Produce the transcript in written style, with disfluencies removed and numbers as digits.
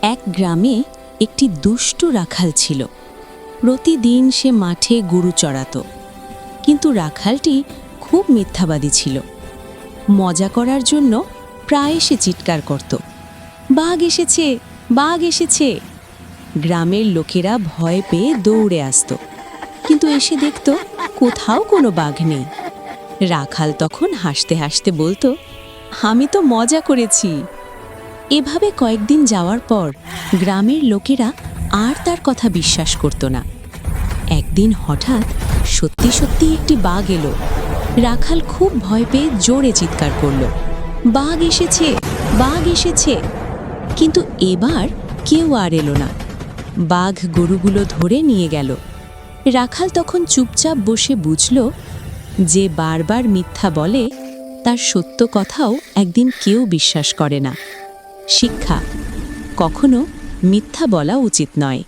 এক গ্রামে একটি দুষ্টু রাখাল ছিল। প্রতিদিন সে মাঠে গরু চড়াত, কিন্তু রাখালটি খুব মিথ্যাবাদী ছিল। মজা করার জন্য প্রায় সে চিৎকার করত, বাঘ এসেছে, বাঘ এসেছে। গ্রামের লোকেরা ভয় পেয়ে দৌড়ে আসত, কিন্তু এসে দেখত কোথাও কোনো বাঘ নেই। রাখাল তখন হাসতে হাসতে বলতো, আমি তো মজা করেছি। এভাবে কয়েকদিন যাওয়ার পর গ্রামের লোকেরা আর তার কথা বিশ্বাস করত না। একদিন হঠাৎ সত্যি সত্যি একটি বাঘ এলো। রাখাল খুব ভয় পেয়ে জোরে চিৎকার করল, বাঘ এসেছে, বাঘ এসেছে। কিন্তু এবার কেউ আর এলো না। বাঘ গরুগুলো ধরে নিয়ে গেল। রাখাল তখন চুপচাপ বসে বুঝল, যে বারবার মিথ্যা বলে তার সত্য কথাও একদিন কেউ বিশ্বাস করে না। শিক্ষা: কখনো মিথ্যা বলা উচিত নয়।